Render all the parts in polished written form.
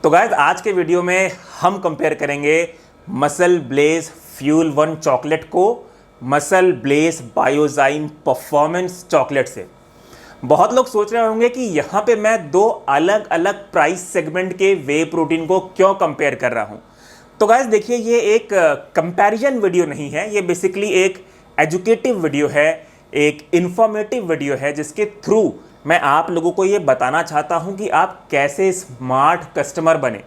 तो गाइस आज के वीडियो में हम कंपेयर करेंगे muscle Blaze fuel one chocolate को MuscleBlaze Biozyme performance chocolate से। बहुत लोग सोच रहे होंगे कि यहाँ पे मैं दो अलग अलग प्राइस सेगमेंट के वे प्रोटीन को क्यों कंपेयर कर रहा हूँ। तो गाइस देखिए, ये एक कंपैरिजन वीडियो नहीं है, ये बेसिकली एक एजुकेटिव वीडियो है, एक इंफॉर्मेटिव वीडियो है जिसके थ्रू मैं आप लोगों को ये बताना चाहता हूँ कि आप कैसे स्मार्ट कस्टमर बने।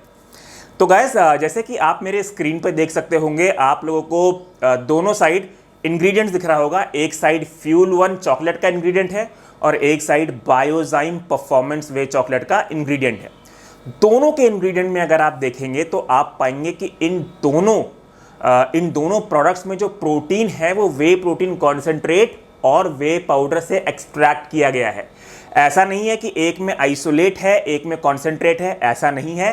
तो गाइस जैसे कि आप मेरे स्क्रीन पर देख सकते होंगे, आप लोगों को दोनों साइड इंग्रेडिएंट्स दिख रहा होगा। एक साइड फ्यूल वन चॉकलेट का इंग्रेडिएंट है और एक साइड बायोजाइम परफॉर्मेंस वे चॉकलेट का इंग्रेडिएंट है। दोनों के इंग्रेडिएंट में अगर आप देखेंगे तो आप पाएंगे कि इन दोनों प्रोडक्ट्स में जो प्रोटीन है वो वे प्रोटीन कॉन्सेंट्रेट और वे पाउडर से एक्सट्रैक्ट किया गया है। ऐसा नहीं है कि एक में आइसोलेट है एक में कॉन्सेंट्रेट है, ऐसा नहीं है।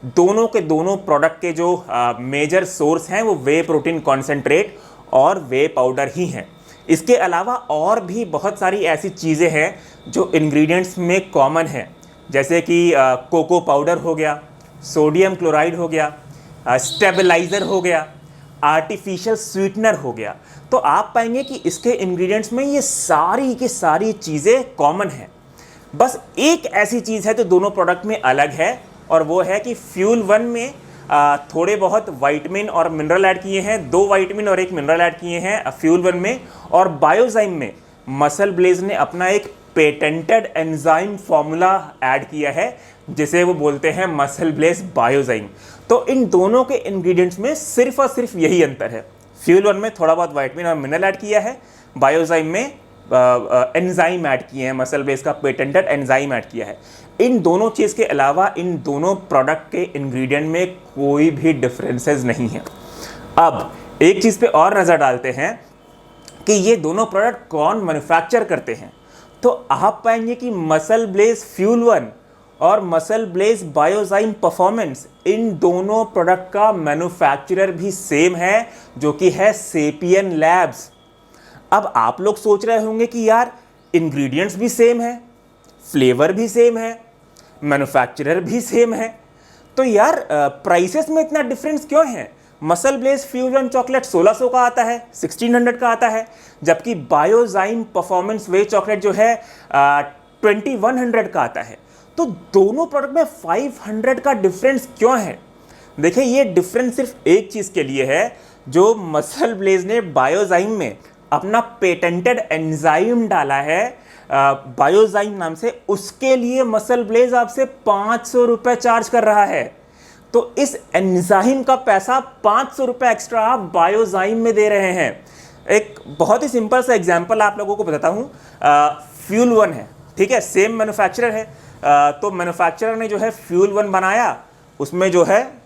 दोनों के दोनों प्रोडक्ट के जो मेजर सोर्स हैं वो वे प्रोटीन कॉन्सेंट्रेट और वे पाउडर ही हैं। इसके अलावा और भी बहुत सारी ऐसी चीज़ें हैं जो इंग्रेडिएंट्स में कॉमन हैं, जैसे कि कोको पाउडर हो गया, सोडियम क्लोराइड हो गया, स्टेबलाइज़र हो गया, आर्टिफिशियल स्वीटनर हो गया। तो आप पाएंगे कि इसके इंग्रेडिएंट्स में ये सारी की सारी चीज़ें कॉमन हैं। बस एक ऐसी चीज़ है जो दोनों प्रोडक्ट में अलग है, और वो है कि फ्यूल वन में थोड़े बहुत विटामिन और मिनरल ऐड किए हैं, 2 विटामिन और 1 मिनरल ऐड किए हैं फ्यूल वन में। और बायोजाइम में मसल ब्लेज ने अपना एक पेटेंटेड एंजाइम फॉर्मूला ऐड किया है जिसे वो बोलते हैं मसल ब्लेज बायोजाइम। तो इन दोनों के इंग्रेडिएंट्स में सिर्फ और सिर्फ यही अंतर है। फ्यूल वन में थोड़ा बहुत विटामिन और मिनरल ऐड किया है, बायोजाइम में एंजाइम ऐड किए हैं, मसल ब्लेज का पेटेंटेड एंजाइम ऐड किया है। इन दोनों चीज़ के अलावा इन दोनों प्रोडक्ट के इंग्रेडिएंट में कोई भी डिफरेंसेस नहीं है। अब एक चीज़ पे और नज़र डालते हैं कि ये दोनों प्रोडक्ट कौन मैन्युफैक्चर करते हैं। तो आप पाएंगे कि मसल ब्लेज फ्यूल वन और मसल ब्लेज बायोजाइम परफॉर्मेंस, इन दोनों प्रोडक्ट का मैन्युफैक्चरर भी सेम है, जो कि है सेपियन लैब्स। अब आप लोग सोच रहे होंगे कि यार इंग्रेडिएंट्स भी सेम है, फ्लेवर भी सेम है, मैन्युफैक्चरर भी सेम है, तो यार प्राइसेस में इतना डिफरेंस क्यों है। Muscle Blaze fuel one chocolate 1600 का आता है, 1600 का आता है, जबकि बायोजाइम परफॉर्मेंस वे चॉकलेट जो है 2100 का आता है। तो दोनों प्रोडक्ट में 500 का डिफरेंस क्यों है। देखिए, ये डिफरेंस सिर्फ एक चीज़ के लिए है, जो मसल ब्लेज ने बायोजाइम में अपना पेटेंटेड एंजाइम डाला है बायोजाइम नाम से, उसके लिए मसल ब्लेज आपसे 500 रुपये चार्ज कर रहा है। तो इस एंजाइम का पैसा 500 रुपये एक्स्ट्रा आप बायोजाइम में दे रहे हैं। एक बहुत ही सिंपल सा एग्जांपल आप लोगों को बताता हूँ। फ्यूल वन है, ठीक है, सेम मैन्युफैक्चरर है। तो मैन्युफैक्चरर ने जो है फ्यूल वन बनाया, उसमें जो है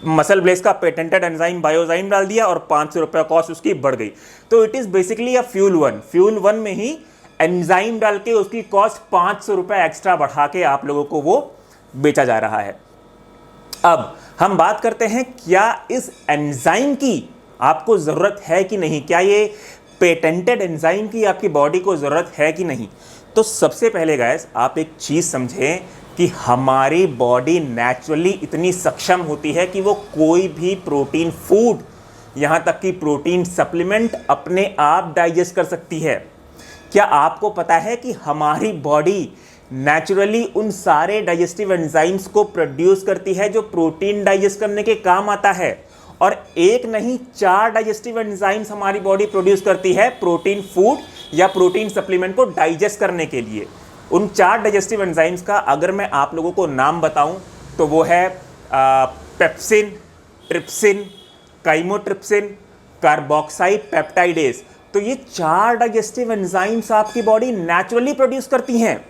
मसल ब्लेज का पेटेंटेड एंजाइम बायोजाइम डाल दिया और 500 रुपये कॉस्ट उसकी बढ़ गई। तो it is basically a fuel one में ही एंजाइम डाल के उसकी कॉस्ट 500 रुपये एक्स्ट्रा बढ़ा के आप लोगों को वो बेचा जा रहा है। अब हम बात करते हैं, क्या इस एंजाइम की आपको ज़रूरत है कि नहीं, क्या ये पेटेंटेड एंजाइम की आपकी बॉडी को ज़रूरत है कि नहीं। तो सबसे पहले गाइस आप एक चीज़ समझें कि हमारी बॉडी नेचुरली इतनी सक्षम होती है कि वो कोई भी प्रोटीन फूड, यहाँ तक कि प्रोटीन सप्लीमेंट अपने आप डाइजेस्ट कर सकती है। क्या आपको पता है कि हमारी बॉडी नेचुरली उन सारे डाइजेस्टिव एंजाइम्स को प्रोड्यूस करती है जो प्रोटीन डाइजेस्ट करने के काम आता है, और एक नहीं 4 डाइजेस्टिव एंजाइम्स हमारी बॉडी प्रोड्यूस करती है प्रोटीन फूड या प्रोटीन सप्लीमेंट को डाइजेस्ट करने के लिए। उन 4 डाइजेस्टिव एंजाइम्स का अगर मैं आप लोगों को नाम बताऊं तो वो है pepsin, trypsin, chymotrypsin, carboxide peptidase. तो ये 4 डाइजेस्टिव एंजाइम्स आपकी बॉडी नेचुरली प्रोड्यूस करती हैं।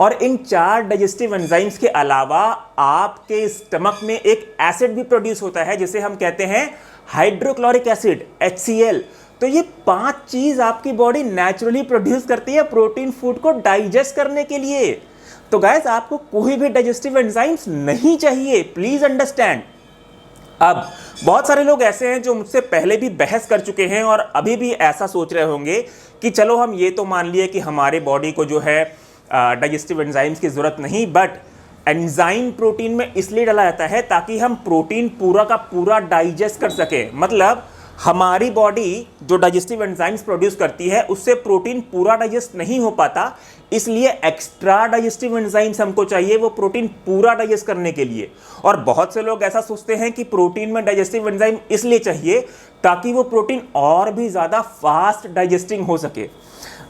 और इन 4 डाइजेस्टिव एंजाइम्स के अलावा आपके स्टमक में एक एसिड भी प्रोड्यूस होता है जिसे हम कहते हैं हाइड्रोक्लोरिक एसिड, HCl। तो ये 5 चीज़ आपकी बॉडी नेचुरली प्रोड्यूस करती है प्रोटीन फूड को डाइजेस्ट करने के लिए। तो गाइस आपको कोई भी डाइजेस्टिव एंजाइम्स नहीं चाहिए, प्लीज़ अंडरस्टैंड। अब बहुत सारे लोग ऐसे हैं जो मुझसे पहले भी बहस कर चुके हैं और अभी भी ऐसा सोच रहे होंगे कि चलो हम ये तो मान लिए कि हमारे बॉडी को जो है डाइजेस्टिव एंजाइम्स की ज़रूरत नहीं, बट एंजाइम प्रोटीन में इसलिए डाला जाता है ताकि हम प्रोटीन पूरा का पूरा डाइजेस्ट कर सके। मतलब हमारी बॉडी जो डाइजेस्टिव एंजाइम्स प्रोड्यूस करती है उससे प्रोटीन पूरा डाइजेस्ट नहीं हो पाता, इसलिए एक्स्ट्रा डाइजेस्टिव एंजाइम्स हमको चाहिए वो प्रोटीन पूरा डाइजेस्ट करने के लिए। और बहुत से लोग ऐसा सोचते हैं कि प्रोटीन में डाइजेस्टिव एंजाइम इसलिए चाहिए ताकि वो प्रोटीन और भी ज़्यादा फास्ट डाइजेस्टिंग हो सके।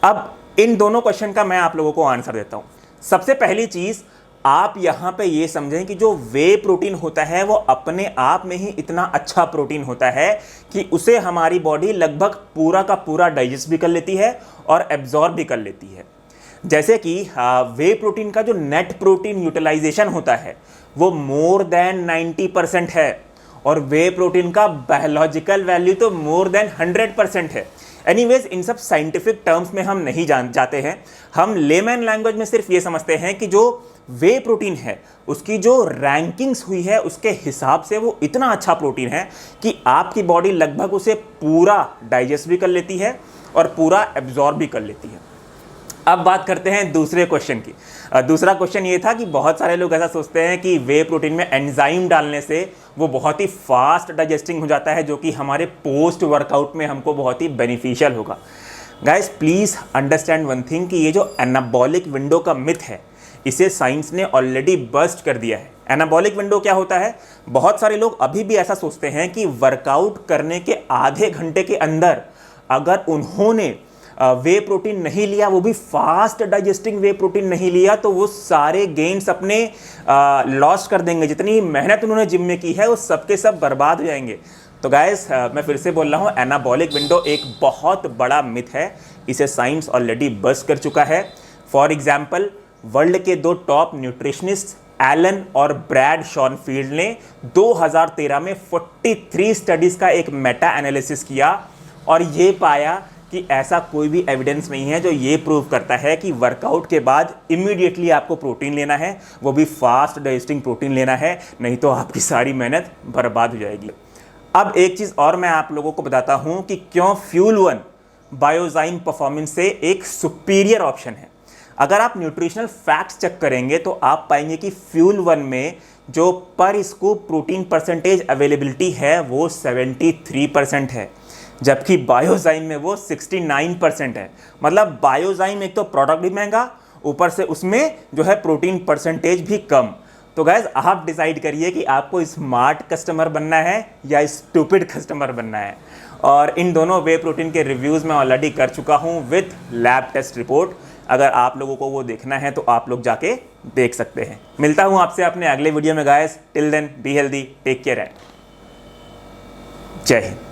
अब इन दोनों क्वेश्चन का मैं आप लोगों को आंसर देता हूँ। सबसे पहली चीज़ आप यहाँ पे ये समझें कि जो वे प्रोटीन होता है वो अपने आप में ही इतना अच्छा प्रोटीन होता है कि उसे हमारी बॉडी लगभग पूरा का पूरा डाइजेस्ट भी कर लेती है और एब्जॉर्ब भी कर लेती है। जैसे कि वे प्रोटीन का जो नेट प्रोटीन यूटिलाइजेशन होता है वो मोर देन 90% है और वे प्रोटीन का बायोलॉजिकल वैल्यू तो मोर देन 100% है। एनीवेज इन सब साइंटिफिक टर्म्स में हम नहीं जाते हैं, हम लेमैन लैंग्वेज में सिर्फ ये समझते हैं कि जो वे प्रोटीन है उसकी जो रैंकिंग्स हुई है उसके हिसाब से वो इतना अच्छा प्रोटीन है कि आपकी बॉडी लगभग उसे पूरा डाइजेस्ट भी कर लेती है और पूरा एब्जॉर्ब भी कर लेती है। अब बात करते हैं दूसरे क्वेश्चन की। दूसरा क्वेश्चन ये था कि बहुत सारे लोग ऐसा सोचते हैं कि वे प्रोटीन में एंजाइम डालने से वो बहुत ही फास्ट डाइजेस्टिंग हो जाता है जो कि हमारे पोस्ट वर्कआउट में हमको बहुत ही बेनिफिशियल होगा। Guys please understand one thing कि ये जो एनाबॉलिक विंडो का मिथ है इसे साइंस ने ऑलरेडी बस्ट कर दिया है। एनाबॉलिक विंडो क्या होता है? बहुत सारे लोग अभी भी ऐसा सोचते हैं कि वर्कआउट करने के आधे घंटे के अंदर अगर उन्होंने वे प्रोटीन नहीं लिया, वो भी फास्ट डाइजेस्टिंग वे प्रोटीन नहीं लिया, तो वो सारे गेन्स अपने लॉस कर देंगे। जितनी मेहनत उन्होंने जिम में की है वो सब के सब बर्बाद हो जाएंगे। तो गाइस मैं फिर से बोल रहा हूँ, एनाबॉलिक विंडो एक बहुत बड़ा मिथ है, इसे साइंस ऑलरेडी बस्ट कर चुका है। फॉर एग्जाम्पल वर्ल्ड के 2 टॉप न्यूट्रिशनिस्ट एलन और ब्रैड शॉनफील्ड ने 2013 में 43 स्टडीज़ का एक मेटा एनालिसिस किया और ये पाया कि ऐसा कोई भी एविडेंस नहीं है जो ये प्रूव करता है कि वर्कआउट के बाद इमीडिएटली आपको प्रोटीन लेना है, वो भी फास्ट डाइजेस्टिंग प्रोटीन लेना है, नहीं तो आपकी सारी मेहनत बर्बाद हो जाएगी। अब एक चीज़ और मैं आप लोगों को बताता हूँ कि क्यों फ्यूल1 बायोजाइम परफॉर्मेंस से एक सुपीरियर ऑप्शन है। अगर आप न्यूट्रिशनल फैक्ट्स चेक करेंगे तो आप पाएंगे कि फ्यूल1 में जो पर स्कूप प्रोटीन परसेंटेज अवेलेबिलिटी है वो 73% है, जबकि बायोजाइम में वो 69% है। मतलब बायोजाइम एक तो प्रोडक्ट भी महंगा, ऊपर से उसमें जो है प्रोटीन परसेंटेज भी कम। तो गाइज आप डिसाइड करिए कि आपको स्मार्ट कस्टमर बनना है या स्टूपिड कस्टमर बनना है। और इन दोनों वे प्रोटीन के रिव्यूज़ मैं ऑलरेडी कर चुका हूँ विथ लैब टेस्ट रिपोर्ट। अगर आप लोगों को वो देखना है तो आप लोग जाके देख सकते हैं। मिलता हूँ आपसे अपने अगले वीडियो में guys. Till then be healthy, take care and जय हिंद।